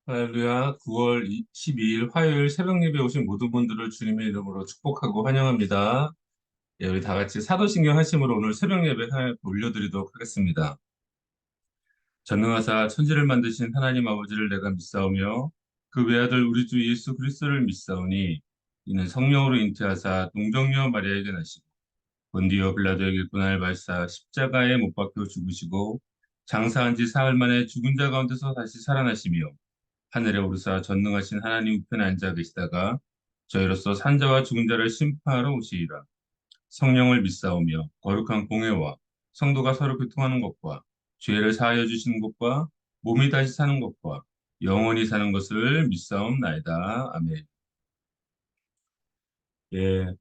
할렐루야, 9월 12일 화요일 새벽 예배 오신 모든 분들을 주님의 이름으로 축복하고 환영합니다. 예, 우리 다 같이 사도신경 하심으로 오늘 새벽 예배 올려드리도록 하겠습니다. 전능하사 천지를 만드신 하나님 아버지를 내가 믿사오며 그 외아들 우리 주 예수 그리스도를 믿사오니 이는 성령으로 잉태하사 동정녀 마리아에게 나시고 본디오 빌라도에게 고난을 받으사 십자가에 못 박혀 죽으시고 장사한 지 사흘 만에 죽은 자 가운데서 다시 살아나시며 하늘에 오르사 전능하신 하나님 우편에 앉아 계시다가 저희로서 산자와 죽은 자를 심판하러 오시리라. 성령을 믿사오며 거룩한 공회와 성도가 서로 교통하는 것과 죄를 사하여 주시는 것과 몸이 다시 사는 것과 영원히 사는 것을 믿사옵나이다. 아멘. 예,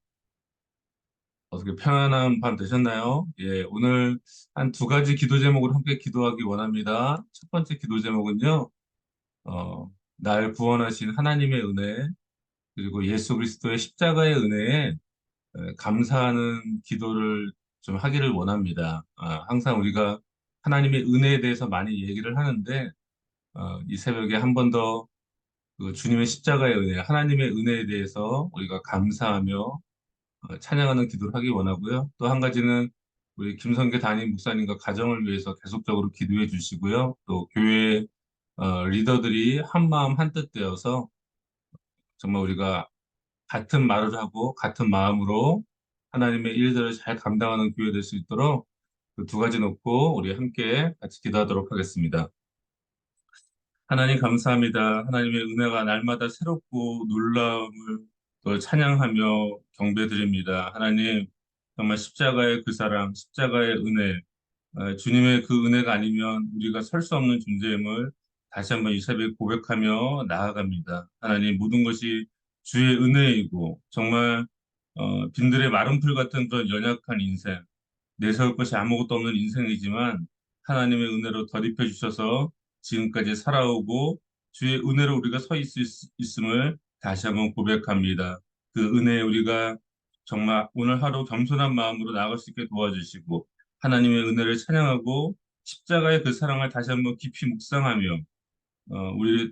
어떻게 평안한 밤 되셨나요? 예, 오늘 한 두 가지 기도 제목으로 함께 기도하기 원합니다. 첫 번째 기도 제목은요, 날 구원하신 하나님의 은혜, 그리고 예수 그리스도의 십자가의 은혜에 감사하는 기도를 좀 하기를 원합니다. 항상 우리가 하나님의 은혜에 대해서 많이 얘기를 하는데, 이 새벽에 한 번 더 그 주님의 십자가의 은혜, 하나님의 은혜에 대해서 우리가 감사하며 찬양하는 기도를 하기 원하고요. 또 한 가지는 우리 김성계 담임 목사님과 가정을 위해서 계속적으로 기도해 주시고요. 또 교회 리더들이 한 마음 한뜻 되어서 정말 우리가 같은 말을 하고 같은 마음으로 하나님의 일들을 잘 감당하는 교회 될 수 있도록 그 두 가지 놓고 우리 함께 같이 기도하도록 하겠습니다. 하나님 감사합니다. 하나님의 은혜가 날마다 새롭고 놀라움을 또 찬양하며 경배드립니다. 하나님 정말 십자가의 그 사랑, 십자가의 은혜, 주님의 그 은혜가 아니면 우리가 설 수 없는 존재임을 다시 한번 이 새벽에 고백하며 나아갑니다. 하나님 모든 것이 주의 은혜이고 정말 빈들의 마른 풀 같은 그런 연약한 인생, 내세울 것이 아무것도 없는 인생이지만 하나님의 은혜로 덧입혀 주셔서 지금까지 살아오고 주의 은혜로 우리가 서 있음을 다시 한번 고백합니다. 그 은혜에 우리가 정말 오늘 하루 겸손한 마음으로 나아갈 수 있게 도와주시고 하나님의 은혜를 찬양하고 십자가의 그 사랑을 다시 한번 깊이 묵상하며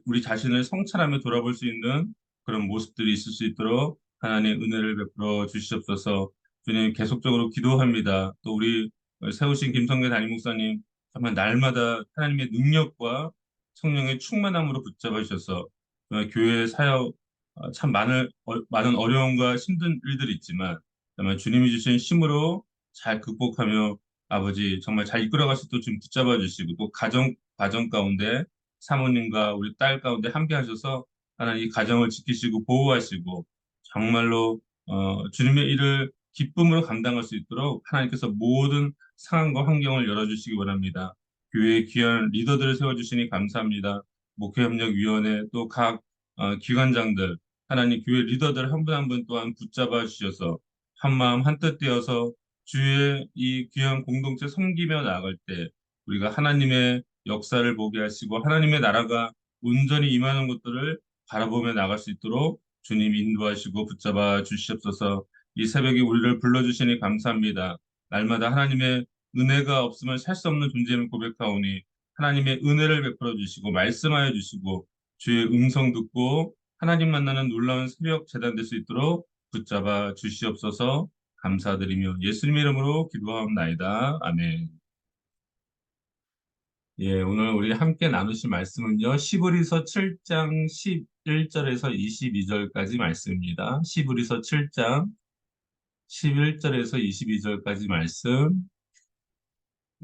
우리 자신을 성찰하며 돌아볼 수 있는 그런 모습들이 있을 수 있도록 하나님의 은혜를 베풀어 주시옵소서. 주님 계속적으로 기도합니다. 또 우리 세우신 김성계 담임 목사님 정말 날마다 하나님의 능력과 성령의 충만함으로 붙잡아 주셔서 정말 교회 사역 참 많은 어려움과 힘든 일들이 있지만 정말 주님이 주신 힘으로 잘 극복하며 아버지 정말 잘 이끌어갈 수 있도록 좀 붙잡아 주시고 또 가정 가운데 사모님과 우리 딸 가운데 함께 하셔서 하나님 이 가정을 지키시고 보호하시고 정말로 주님의 일을 기쁨으로 감당할 수 있도록 하나님께서 모든 상황과 환경을 열어주시기 원합니다. 교회의 귀한 리더들을 세워주시니 감사합니다. 목회협력위원회 또 각 기관장들 하나님 교회 리더들 한 분 한 분 또한 붙잡아 주셔서 한 마음 한뜻 되어서 주의 이 귀한 공동체 섬기며 나아갈 때 우리가 하나님의 역사를 보게 하시고 하나님의 나라가 온전히 임하는 것들을 바라보며 나갈 수 있도록 주님 인도하시고 붙잡아 주시옵소서. 이 새벽에 우리를 불러주시니 감사합니다. 날마다 하나님의 은혜가 없으면 살 수 없는 존재임을 고백하오니 하나님의 은혜를 베풀어 주시고 말씀하여 주시고 주의 음성 듣고 하나님 만나는 놀라운 새벽 재단 될 수 있도록 붙잡아 주시옵소서. 감사드리며 예수님의 이름으로 기도하옵나이다. 아멘. 예, 오늘 우리 함께 나누실 말씀은요, 시브리서 7장 11절에서 22절까지 말씀입니다. 시브리서 7장 11절에서 22절까지 말씀.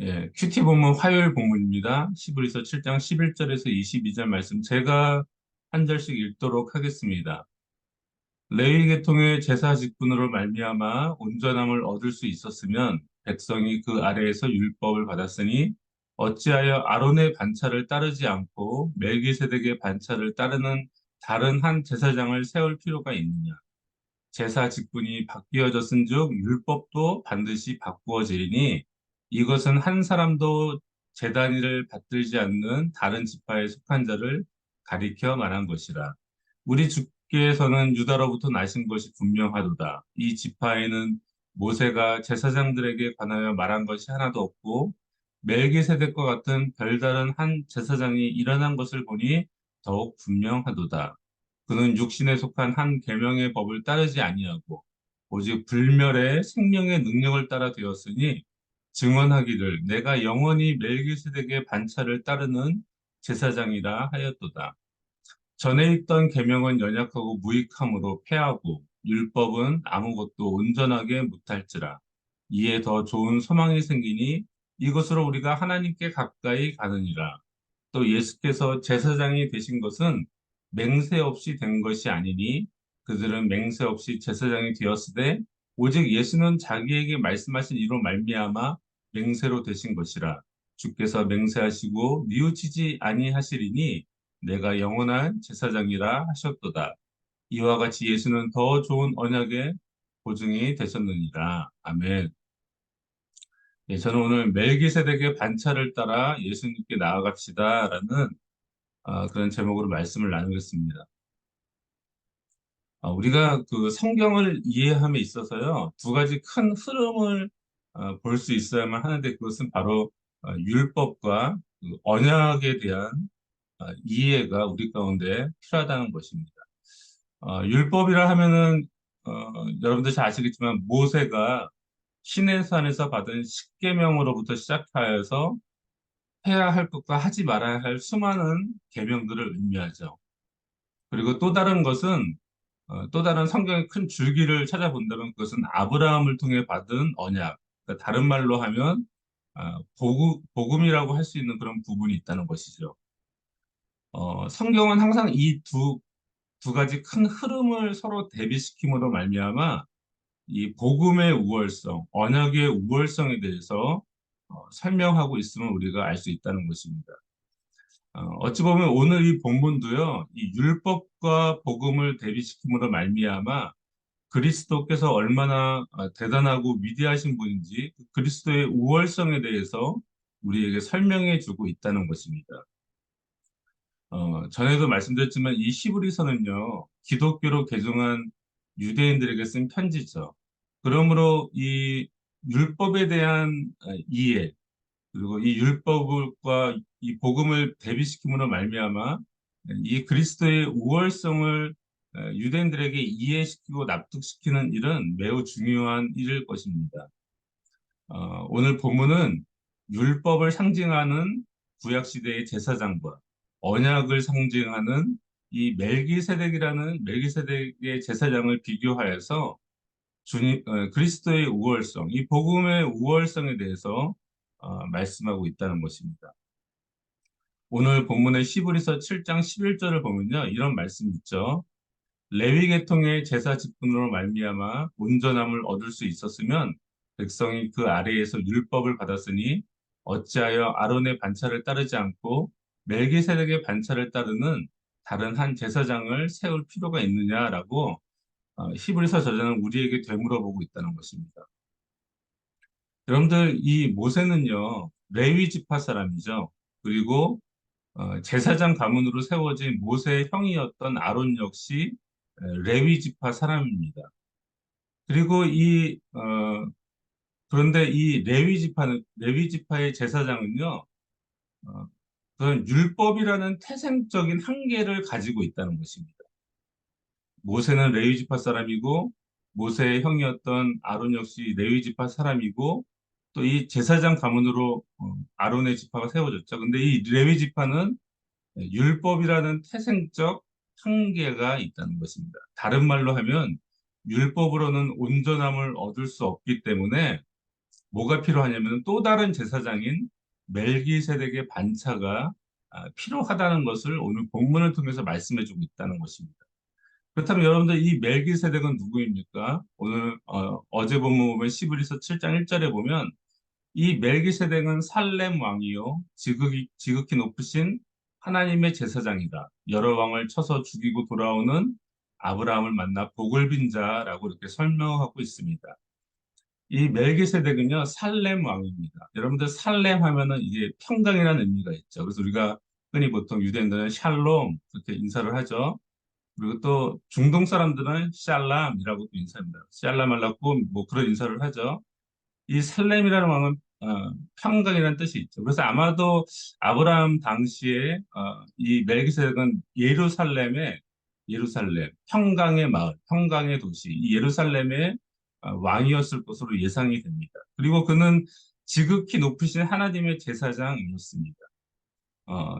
예, 큐티 본문 화요일 본문입니다. 시브리서 7장 11절에서 22절 말씀. 제가 한 절씩 읽도록 하겠습니다. 레위 계통의 제사 직분으로 말미암아 온전함을 얻을 수 있었으면 백성이 그 아래에서 율법을 받았으니 어찌하여 아론의 반차를 따르지 않고 멜기세덱의 반차를 따르는 다른 한 제사장을 세울 필요가 있느냐? 제사 직분이 바뀌어졌은즉 율법도 반드시 바꾸어지리니 이것은 한 사람도 제단위를 받들지 않는 다른 지파에 속한 자를 가리켜 말한 것이라. 우리 주께서는 유다로부터 나신 것이 분명하도다. 이 지파에는 모세가 제사장들에게 관하여 말한 것이 하나도 없고 멜기세덱과 같은 별다른 한 제사장이 일어난 것을 보니 더욱 분명하도다. 그는 육신에 속한 한 계명의 법을 따르지 아니하고 오직 불멸의 생명의 능력을 따라 되었으니 증언하기를 내가 영원히 멜기세덱의 반차를 따르는 제사장이라 하였도다. 전에 있던 계명은 연약하고 무익함으로 패하고 율법은 아무것도 온전하게 못할지라. 이에 더 좋은 소망이 생기니 이것으로 우리가 하나님께 가까이 가느니라. 또 예수께서 제사장이 되신 것은 맹세 없이 된 것이 아니니 그들은 맹세 없이 제사장이 되었으되 오직 예수는 자기에게 말씀하신 이로 말미암아 맹세로 되신 것이라. 주께서 맹세하시고 뉘우치지 아니하시리니 내가 영원한 제사장이라 하셨도다. 이와 같이 예수는 더 좋은 언약의 보증이 되셨느니라. 아멘. 예, 저는 오늘 멜기세덱의 반차를 따라 예수님께 나아갑시다라는 그런 제목으로 말씀을 나누겠습니다. 우리가 그 성경을 이해함에 있어서요, 두 가지 큰 흐름을 볼 수 있어야만 하는데 그것은 바로 율법과 그 언약에 대한 이해가 우리 가운데 필요하다는 것입니다. 율법이라 하면은 여러분들 잘 아시겠지만 모세가 시내산에서 받은 십계명으로부터 시작하여서 해야 할 것과 하지 말아야 할 수많은 계명들을 의미하죠. 그리고 또 다른 것은 또 다른 성경의 큰 줄기를 찾아본다면 그것은 아브라함을 통해 받은 언약. 그러니까 다른 말로 하면 복음이라고 할 수 있는 그런 부분이 있다는 것이죠. 성경은 항상 이 두 가지 큰 흐름을 서로 대비시킴으로 말미암아 이 복음의 우월성, 언약의 우월성에 대해서 설명하고 있음을 우리가 알 수 있다는 것입니다. 어찌 보면 오늘 이 본문도요, 이 율법과 복음을 대비시킴으로 말미암아 그리스도께서 얼마나 대단하고 위대하신 분인지 그 그리스도의 우월성에 대해서 우리에게 설명해 주고 있다는 것입니다. 전에도 말씀드렸지만 이 히브리서는요, 기독교로 개종한 유대인들에게 쓴 편지죠. 그러므로 이 율법에 대한 이해, 그리고 이 율법과 이 복음을 대비시킴으로 말미암아 이 그리스도의 우월성을 유대인들에게 이해시키고 납득시키는 일은 매우 중요한 일일 것입니다. 오늘 본문은 율법을 상징하는 구약시대의 제사장과 언약을 상징하는 이 멜기세덱이라는 멜기세덱의 제사장을 비교하여서 그리스도의 우월성, 이 복음의 우월성에 대해서 말씀하고 있다는 것입니다. 오늘 본문의 히브리서 7장 11절을 보면요, 이런 말씀이 있죠. 레위 계통의 제사 직분으로 말미암아 온전함을 얻을 수 있었으면 백성이 그 아래에서 율법을 받았으니 어찌하여 아론의 반차를 따르지 않고 멜기세덱의 반차를 따르는 다른 한 제사장을 세울 필요가 있느냐라고 히브리서 저자는 우리에게 되물어보고 있다는 것입니다. 여러분들 이 모세는요 레위 지파 사람이죠. 그리고 제사장 가문으로 세워진 모세의 형이었던 아론 역시 레위 지파 사람입니다. 그리고 그런데 이 레위 지파의 제사장은요, 어, 그런 율법이라는 태생적인 한계를 가지고 있다는 것입니다. 모세는 레위 지파 사람이고, 모세의 형이었던 아론 역시 레위 지파 사람이고, 또 이 제사장 가문으로 아론의 지파가 세워졌죠. 근데 이 레위 지파는 율법이라는 태생적 한계가 있다는 것입니다. 다른 말로 하면 율법으로는 온전함을 얻을 수 없기 때문에 뭐가 필요하냐면 또 다른 제사장인 멜기세덱의 반차가 필요하다는 것을 오늘 본문을 통해서 말씀해 주고 있다는 것입니다. 그렇다면 여러분들 이 멜기세덱은 누구입니까? 오늘 어제 본문 보면 시브리서 7장 1절에 보면 이 멜기세덱은 살렘 왕이요 지극히 높으신 하나님의 제사장이다. 여러 왕을 쳐서 죽이고 돌아오는 아브라함을 만나 복을 빈 자라고 이렇게 설명하고 있습니다. 이 멜기세덱은요 살렘 왕입니다. 여러분들 살렘 하면은 이게 평강이라는 의미가 있죠. 그래서 우리가 흔히 보통 유대인들은 샬롬 그렇게 인사를 하죠. 그리고 또 중동 사람들은 샬람이라고 또 인사합니다. 샬람 알라고 뭐 그런 인사를 하죠. 이 살렘이라는 왕은 평강이라는 뜻이 있죠. 그래서 아마도 아브라함 당시에 이 멜기세덱은 예루살렘 평강의 마을, 평강의 도시, 이 예루살렘의 왕이었을 것으로 예상이 됩니다. 그리고 그는 지극히 높으신 하나님의 제사장이었습니다.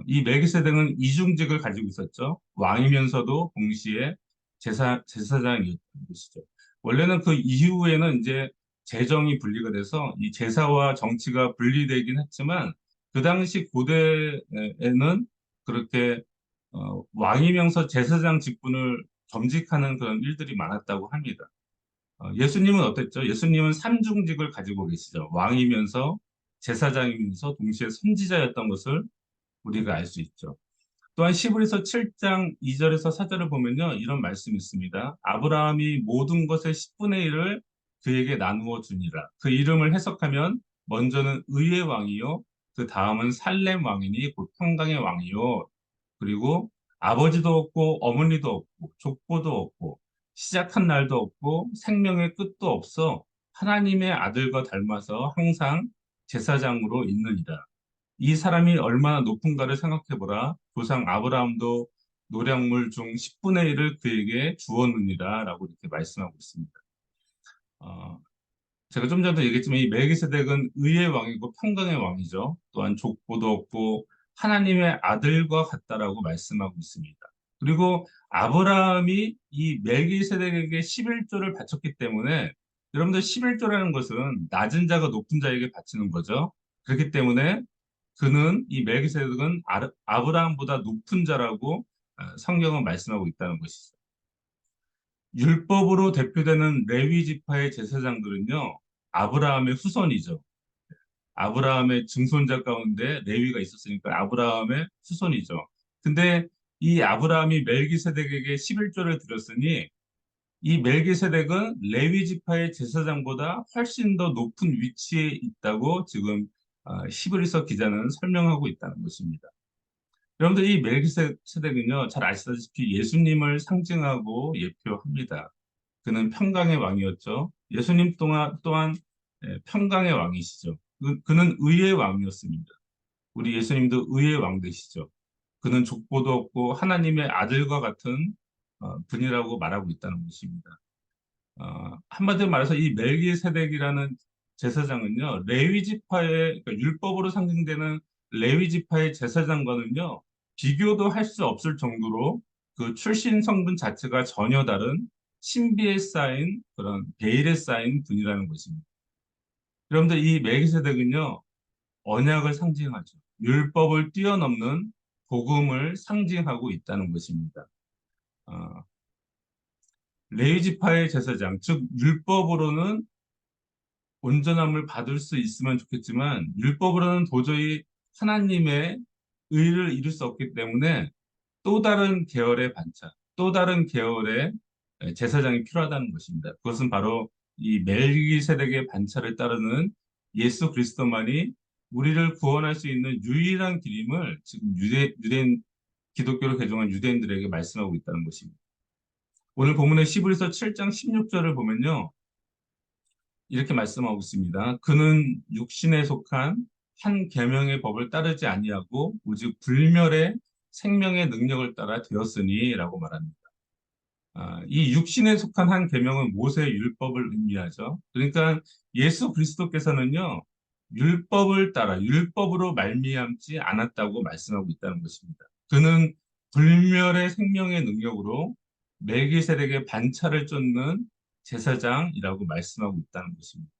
이 멜기세덱은 이중직을 가지고 있었죠. 왕이면서도 동시에 제사장이었던 것이죠. 원래는 그 이후에는 이제 재정이 분리가 돼서 이 제사와 정치가 분리되긴 했지만 그 당시 고대에는 그렇게 왕이면서 제사장 직분을 겸직하는 그런 일들이 많았다고 합니다. 예수님은 어땠죠? 예수님은 삼중직을 가지고 계시죠. 왕이면서 제사장이면서 동시에 선지자였던 것을 우리가 알 수 있죠. 또한 시브리서 7장 2절에서 4절을 보면요. 이런 말씀이 있습니다. 아브라함이 모든 것의 10분의 1을 그에게 나누어 주니라. 그 이름을 해석하면 먼저는 의의 왕이요. 그 다음은 살렘 왕이니 곧 평강의 왕이요. 그리고 아버지도 없고 어머니도 없고 족보도 없고 시작한 날도 없고 생명의 끝도 없어 하나님의 아들과 닮아서 항상 제사장으로 있느니라. 이 사람이 얼마나 높은가를 생각해보라. 조상 아브라함도 노량물 중 10분의 1을 그에게 주었느니라 라고 이렇게 말씀하고 있습니다. 어, 제가 좀 전에도 얘기했지만 이 멜기세덱은 의의 왕이고 평강의 왕이죠. 또한 족보도 없고 하나님의 아들과 같다라고 말씀하고 있습니다. 그리고 아브라함이 이 멜기세덱에게 11조를 바쳤기 때문에 여러분들 11조라는 것은 낮은 자가 높은 자에게 바치는 거죠. 그렇기 때문에 그는 이 멜기세덱은 아브라함보다 높은 자라고 성경은 말씀하고 있다는 것이죠. 율법으로 대표되는 레위 지파의 제사장들은요, 아브라함의 후손이죠. 아브라함의 증손자 가운데 레위가 있었으니까 아브라함의 후손이죠. 근데 이 아브라함이 멜기세덱에게 11조를 드렸으니 이 멜기세덱은 레위 지파의 제사장보다 훨씬 더 높은 위치에 있다고 지금 히브리서 기자는 설명하고 있다는 것입니다. 여러분들 이 멜기세덱은요, 잘 아시다시피 예수님을 상징하고 예표합니다. 그는 평강의 왕이었죠. 예수님 또한 평강의 왕이시죠. 그는 의의 왕이었습니다. 우리 예수님도 의의 왕 되시죠. 그는 족보도 없고 하나님의 아들과 같은 분이라고 말하고 있다는 것입니다. 한마디로 말해서 이 멜기세덱이라는 제사장은요, 레위 지파의 그러니까 율법으로 상징되는 레위 지파의 제사장과는요, 비교도 할 수 없을 정도로 그 출신 성분 자체가 전혀 다른 신비에 쌓인 그런 베일에 쌓인 분이라는 것입니다. 여러분들 이 멜기세덱은요, 언약을 상징하죠. 율법을 뛰어넘는 복음을 상징하고 있다는 것입니다. 어, 레위 지파의 제사장, 즉 율법으로는 온전함을 받을 수 있으면 좋겠지만 율법으로는 도저히 하나님의 의를 이룰 수 없기 때문에 또 다른 계열의 반차, 또 다른 계열의 제사장이 필요하다는 것입니다. 그것은 바로 이 멜기세덱의 반차를 따르는 예수 그리스도만이 우리를 구원할 수 있는 유일한 길임을 지금 유대인 기독교를 개종한 유대인들에게 말씀하고 있다는 것입니다. 오늘 본문의 시브리서 7장 16절을 보면요. 이렇게 말씀하고 있습니다. 그는 육신에 속한 한 계명의 법을 따르지 아니하고 오직 불멸의 생명의 능력을 따라 되었으니라고 말합니다. 이 육신에 속한 한 계명은 모세의 율법을 의미하죠. 그러니까 예수 그리스도께서는요, 율법을 따라 율법으로 말미암지 않았다고 말씀하고 있다는 것입니다. 그는 불멸의 생명의 능력으로 멜기세덱의 반차를 쫓는 제사장이라고 말씀하고 있다는 것입니다.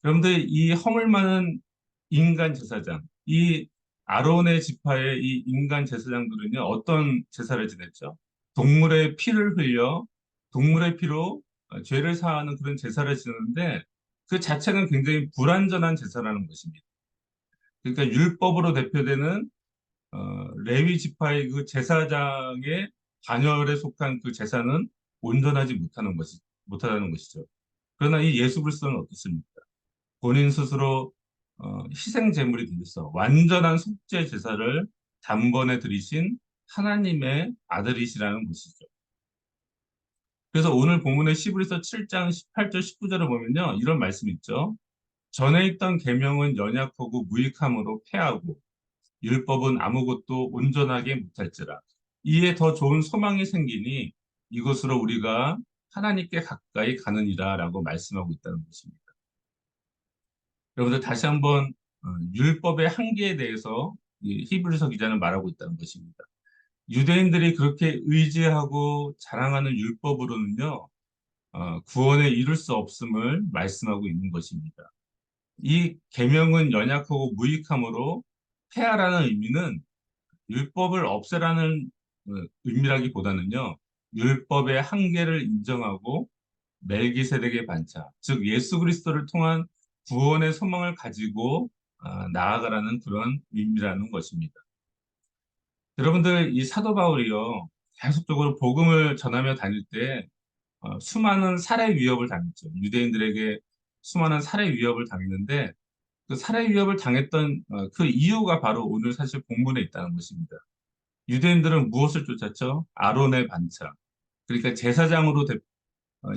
여러분들 이 허물 많은 인간 제사장, 이 아론의 지파의 이 인간 제사장들은요, 어떤 제사를 지냈죠? 동물의 피를 흘려 동물의 피로 죄를 사하는 그런 제사를 지내는데 그 자체는 굉장히 불완전한 제사라는 것입니다. 그러니까 율법으로 대표되는 레위 지파의 그 제사장의 반열에 속한 그 제사는 온전하지 못하다는 것이죠. 그러나 이 예수 그리스도는 어떻습니까? 본인 스스로 희생 제물이 되어서 완전한 속죄 제사를 단번에 드리신 하나님의 아들이시라는 것이죠. 그래서 오늘 본문의 시브리서 7장 18절 19절을 보면요. 이런 말씀이 있죠. 전에 있던 계명은 연약하고 무익함으로 패하고 율법은 아무것도 온전하게 못할지라. 이에 더 좋은 소망이 생기니 이것으로 우리가 하나님께 가까이 가느니라라고 말씀하고 있다는 것입니다. 여러분들 다시 한번 율법의 한계에 대해서 이 히브리서 기자는 말하고 있다는 것입니다. 유대인들이 그렇게 의지하고 자랑하는 율법으로는요, 구원에 이룰 수 없음을 말씀하고 있는 것입니다. 이 계명은 연약하고 무익함으로 폐하라는 의미는 율법을 없애라는 의미라기보다는요, 율법의 한계를 인정하고 멜기세덱의 반차, 즉 예수 그리스도를 통한 구원의 소망을 가지고 나아가라는 그런 의미라는 것입니다. 여러분들 이 사도 바울이요, 계속적으로 복음을 전하며 다닐 때 수많은 살해 위협을 당했죠. 유대인들에게 수많은 살해 위협을 당했는데 그 살해 위협을 당했던 그 이유가 바로 오늘 사실 본문에 있다는 것입니다. 유대인들은 무엇을 쫓았죠? 아론의 반차. 그러니까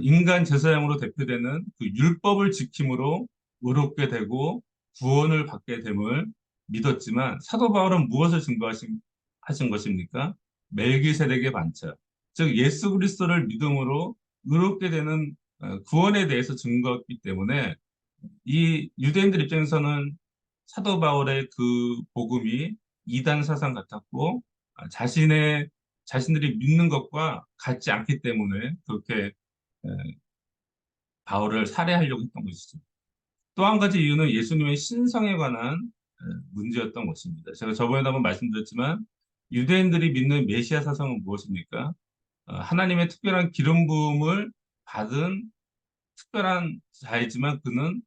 인간 제사장으로 대표되는 그 율법을 지킴으로 의롭게 되고 구원을 받게 됨을 믿었지만 사도 바울은 무엇을 하신 것입니까? 멜기세덱의 반차. 즉 예수 그리스도를 믿음으로 의롭게 되는 구원에 대해서 증거했기 때문에 이 유대인들 입장에서는 사도 바울의 그 복음이 이단 사상 같았고 자신들이 믿는 것과 같지 않기 때문에 그렇게 에, 바울을 살해하려고 했던 것이죠. 또 한 가지 이유는 예수님의 신성에 관한 문제였던 것입니다. 제가 저번에도 한번 말씀드렸지만 유대인들이 믿는 메시아 사상은 무엇입니까? 하나님의 특별한 기름 부음을 받은 특별한 자이지만 그는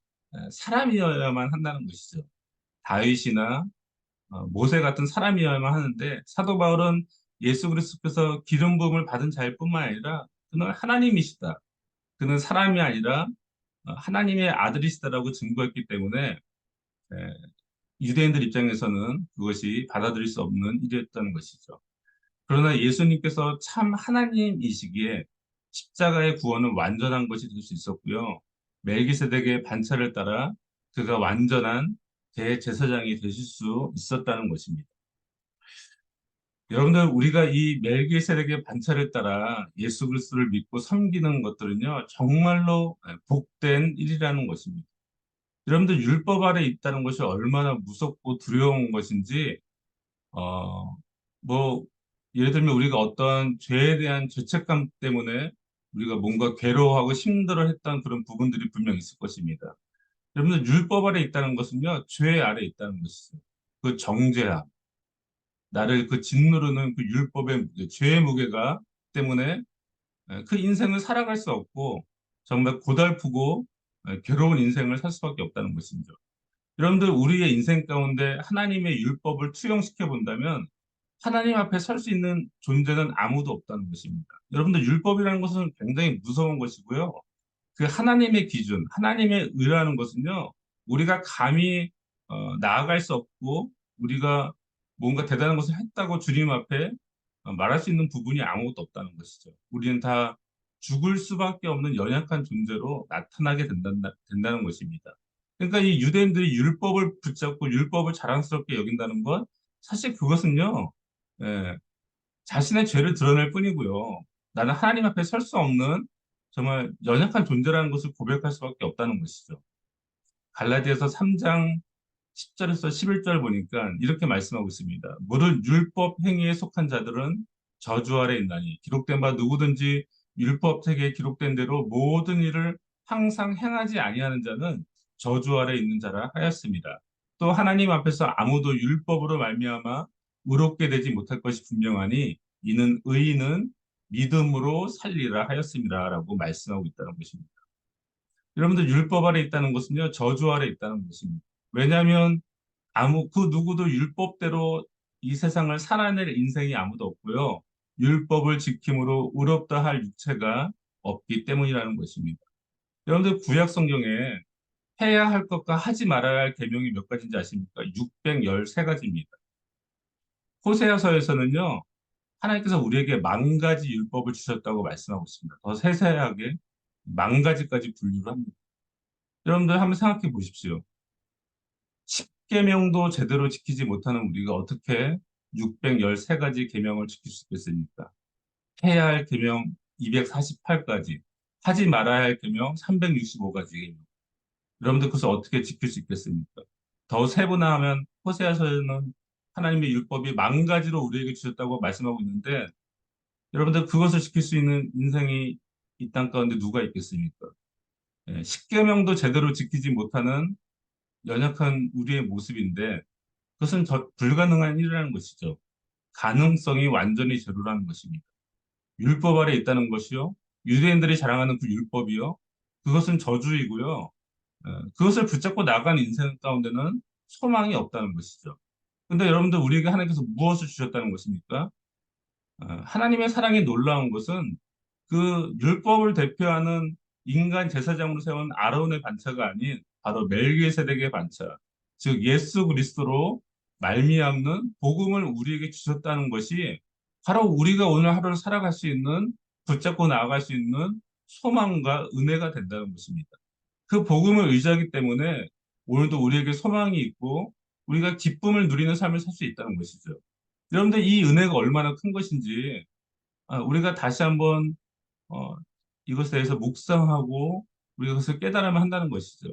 사람이어야만 한다는 것이죠. 다윗이나 모세 같은 사람이어야만 하는데 사도 바울은 예수 그리스도께서 기름 부음을 받은 자일 뿐만 아니라 그는 하나님이시다. 그는 사람이 아니라 하나님의 아들이시다라고 증거했기 때문에 에, 유대인들 입장에서는 그것이 받아들일 수 없는 일이었다는 것이죠. 그러나 예수님께서 참 하나님이시기에 십자가의 구원은 완전한 것이 될 수 있었고요. 멜기세덱의 반차를 따라 그가 완전한 대제사장이 되실 수 있었다는 것입니다. 여러분들 우리가 이 멜기세덱의 반차를 따라 예수 그리스도를 믿고 섬기는 것들은요 정말로 복된 일이라는 것입니다. 여러분들 율법 아래 있다는 것이 얼마나 무섭고 두려운 것인지 어, 뭐 예를 들면 우리가 어떤 죄에 대한 죄책감 때문에 우리가 뭔가 괴로워하고 힘들어했던 그런 부분들이 분명 있을 것입니다. 여러분들 율법 아래 있다는 것은요 죄 아래 있다는 것이죠. 그 정죄함, 나를 그 짓누르는 그 율법의 무게, 죄의 무게가 때문에 그 인생을 살아갈 수 없고 정말 고달프고 괴로운 인생을 살 수밖에 없다는 것이죠. 여러분들 우리의 인생 가운데 하나님의 율법을 투영시켜 본다면 하나님 앞에 설 수 있는 존재는 아무도 없다는 것입니다. 여러분들 율법이라는 것은 굉장히 무서운 것이고요. 그 하나님의 기준, 하나님의 의라는 것은요, 우리가 감히 나아갈 수 없고 우리가 뭔가 대단한 것을 했다고 주님 앞에 말할 수 있는 부분이 아무것도 없다는 것이죠. 우리는 다 죽을 수밖에 없는 연약한 존재로 나타나게 된다는 것입니다. 그러니까 이 유대인들이 율법을 붙잡고 율법을 자랑스럽게 여긴다는 건 사실 그것은요, 예, 자신의 죄를 드러낼 뿐이고요. 나는 하나님 앞에 설 수 없는 정말 연약한 존재라는 것을 고백할 수밖에 없다는 것이죠. 갈라디아서 3장 10절에서 11절 보니까 이렇게 말씀하고 있습니다. 무릇 율법 행위에 속한 자들은 저주 아래 있나니 기록된 바 누구든지 율법 책에 기록된 대로 모든 일을 항상 행하지 아니하는 자는 저주 아래 있는 자라 하였습니다. 또 하나님 앞에서 아무도 율법으로 말미암아 의롭게 되지 못할 것이 분명하니 이는 의인은 믿음으로 살리라 하였습니다라고 말씀하고 있다는 것입니다. 여러분들 율법 아래 있다는 것은요 저주 아래 있다는 것입니다. 왜냐하면 그 누구도 율법대로 이 세상을 살아낼 인생이 아무도 없고요. 율법을 지킴으로 의롭다 할 육체가 없기 때문이라는 것입니다. 여러분들 구약 성경에 해야 할 것과 하지 말아야 할 계명이 몇 가지인지 아십니까? 613가지입니다. 호세아서에서는요. 하나님께서 우리에게 만 가지 율법을 주셨다고 말씀하고 있습니다. 더 세세하게 만 가지까지 분류를 합니다. 여러분들 한번 생각해 보십시오. 10계명도 제대로 지키지 못하는 우리가 어떻게 613가지 계명을 지킬 수 있겠습니까? 해야 할 계명 248가지, 하지 말아야 할 계명 365가지. 여러분들 그것을 어떻게 지킬 수 있겠습니까? 더 세분화하면 호세아서에는 하나님의 율법이 만 가지로 우리에게 주셨다고 말씀하고 있는데 여러분들 그것을 지킬 수 있는 인생이 이 땅 가운데 누가 있겠습니까? 예, 10계명도 제대로 지키지 못하는 연약한 우리의 모습인데 그것은 불가능한 일이라는 것이죠. 가능성이 완전히 제로라는 것입니다. 율법 아래 있다는 것이요. 유대인들이 자랑하는 그 율법이요. 그것은 저주이고요. 그것을 붙잡고 나간 인생 가운데는 소망이 없다는 것이죠. 근데 여러분들 우리에게 하나님께서 무엇을 주셨다는 것입니까? 하나님의 사랑이 놀라운 것은 그 율법을 대표하는 인간 제사장으로 세운 아론의 반차가 아닌 바로 멜기세덱의 반차, 즉 예수 그리스도로 말미암는 복음을 우리에게 주셨다는 것이 바로 우리가 오늘 하루를 살아갈 수 있는 붙잡고 나아갈 수 있는 소망과 은혜가 된다는 것입니다. 그 복음을 의지하기 때문에 오늘도 우리에게 소망이 있고 우리가 기쁨을 누리는 삶을 살 수 있다는 것이죠. 여러분들 이 은혜가 얼마나 큰 것인지 우리가 다시 한번 어, 이것에 대해서 묵상하고 우리가 그것을 깨달으면 한다는 것이죠.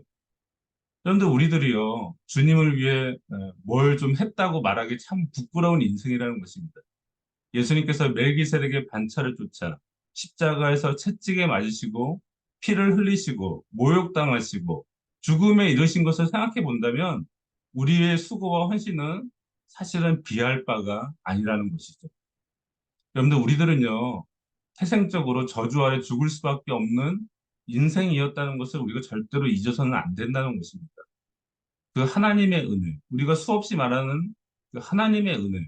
그런데 우리들이요, 주님을 위해 뭘 좀 했다고 말하기 참 부끄러운 인생이라는 것입니다. 예수님께서 멜기세덱의 반차를 쫓아 십자가에서 채찍에 맞으시고 피를 흘리시고 모욕당하시고 죽음에 이르신 것을 생각해 본다면 우리의 수고와 헌신은 사실은 비할 바가 아니라는 것이죠. 여러분들 우리들은요, 태생적으로 저주 아래 죽을 수밖에 없는 인생이었다는 것을 우리가 절대로 잊어서는 안 된다는 것입니다. 그 하나님의 은혜, 우리가 수없이 말하는 그 하나님의 은혜,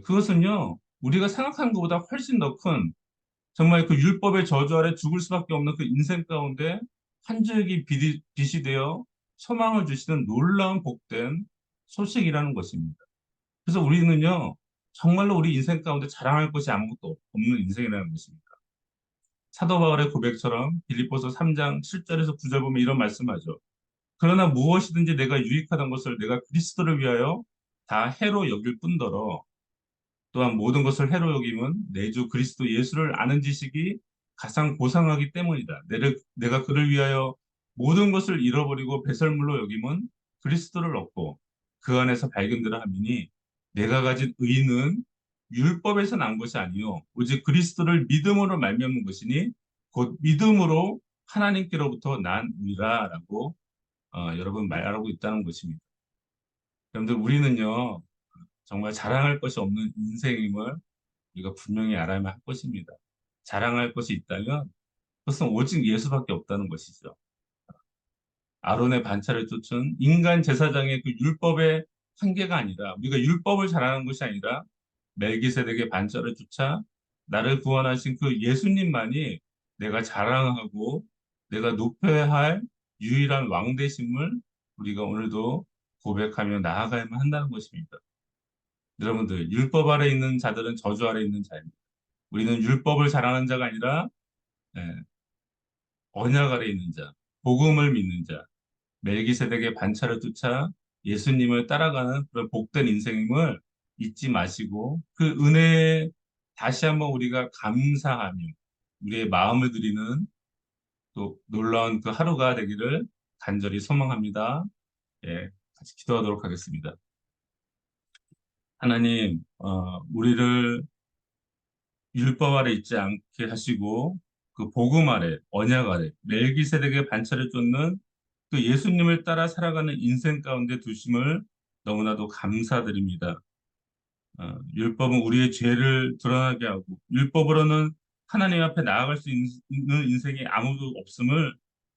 그것은요, 우리가 생각하는 것보다 훨씬 더 큰, 정말 그 율법의 저주 아래 죽을 수밖에 없는 그 인생 가운데 한 줄기 빛이 되어 소망을 주시는 놀라운 복된 소식이라는 것입니다. 그래서 우리는요, 정말로 우리 인생 가운데 자랑할 것이 아무것도 없는 인생이라는 것입니다. 사도 바울의 고백처럼 빌립보서 3장 7절에서 9절 보면 이런 말씀하죠. 그러나 무엇이든지 내가 유익하던 것을 내가 그리스도를 위하여 다 해로 여길 뿐더러 또한 모든 것을 해로 여김은 내 주 그리스도 예수를 아는 지식이 가장 고상하기 때문이다. 내가 그를 위하여 모든 것을 잃어버리고 배설물로 여김은 그리스도를 얻고 그 안에서 발견되라 함이니 내가 가진 의는 율법에서 난 것이 아니요 오직 그리스도를 믿음으로 말미암는 것이니 곧 믿음으로 하나님께로부터 난 의라라고 여러분 말하고 있다는 것입니다. 여러분들 우리는요 정말 자랑할 것이 없는 인생임을 우리가 분명히 알아야 할 것입니다. 자랑할 것이 있다면 그것은 오직 예수밖에 없다는 것이죠. 아론의 반차를 쫓은 인간 제사장의 그 율법의 한계가 아니라 우리가 율법을 자랑하는 것이 아니라 멜기세덱의 반차를 쫓아 나를 구원하신 그 예수님만이 내가 자랑하고 내가 높여야 할 유일한 왕 되심을 우리가 오늘도 고백하며 나아가야만 한다는 것입니다. 여러분들 율법 아래 있는 자들은 저주 아래 있는 자입니다. 우리는 율법을 자랑하는 자가 아니라 예, 언약 아래 있는 자, 복음을 믿는 자, 멜기세덱의 반차를 쫓아 예수님을 따라가는 그런 복된 인생임을 잊지 마시고 그 은혜에 다시 한번 우리가 감사하며 우리의 마음을 드리는 또 놀라운 그 하루가 되기를 간절히 소망합니다. 예, 같이 기도하도록 하겠습니다. 하나님, 우리를 율법 아래 있지 않게 하시고 그 복음 아래, 언약 아래, 멜기세덱의 반차를 쫓는 그 예수님을 따라 살아가는 인생 가운데 두심을 너무나도 감사드립니다. 율법은 우리의 죄를 드러나게 하고 율법으로는 하나님 앞에 나아갈 수 있는 인생이 아무도 없음을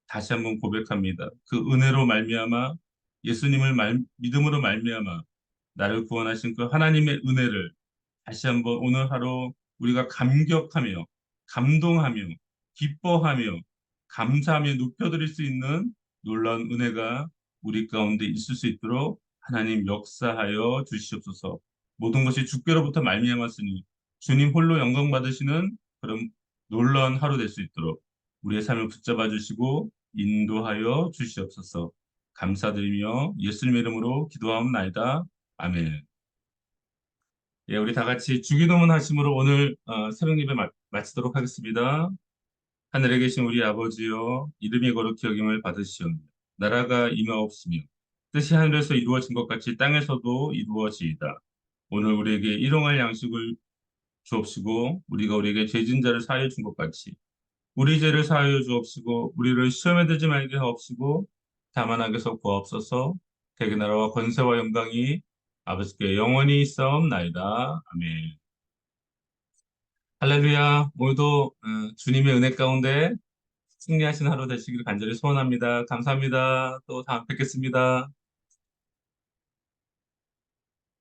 다시 한번 고백합니다. 그 은혜로 말미암아 예수님을 믿음으로 말미암아 나를 구원하신 그 하나님의 은혜를 다시 한번 오늘 하루 우리가 감격하며 감동하며 기뻐하며 감사하며 높여드릴 수 있는 놀라운 은혜가 우리 가운데 있을 수 있도록 하나님 역사하여 주시옵소서. 모든 것이 주께로부터 말미암았으니 주님 홀로 영광 받으시는 그런 놀라운 하루 될 수 있도록 우리의 삶을 붙잡아 주시고 인도하여 주시옵소서. 감사드리며 예수님 이름으로 기도하옵나이다. 아멘. 예, 우리 다 같이 주기도문 하심으로 오늘 새벽 예배 마치도록 하겠습니다. 하늘에 계신 우리 아버지여, 이름이 거룩히 여김을 받으시오며, 나라가 임하옵시며, 뜻이 하늘에서 이루어진 것 같이 땅에서도 이루어지이다. 오늘 우리에게 일용할 양식을 주옵시고, 우리가 우리에게 죄진 자를 사하여 준 것 같이, 우리 죄를 사하여 주옵시고, 우리를 시험에 들지 말게 하옵시고, 다만 악에서 구하옵소서. 대개 나라와 권세와 영광이 아버지께 영원히 있사옵나이다. 아멘. 할렐루야. 오늘도 주님의 은혜 가운데 승리하신 하루 되시길 간절히 소원합니다. 감사합니다. 또 다음 뵙겠습니다.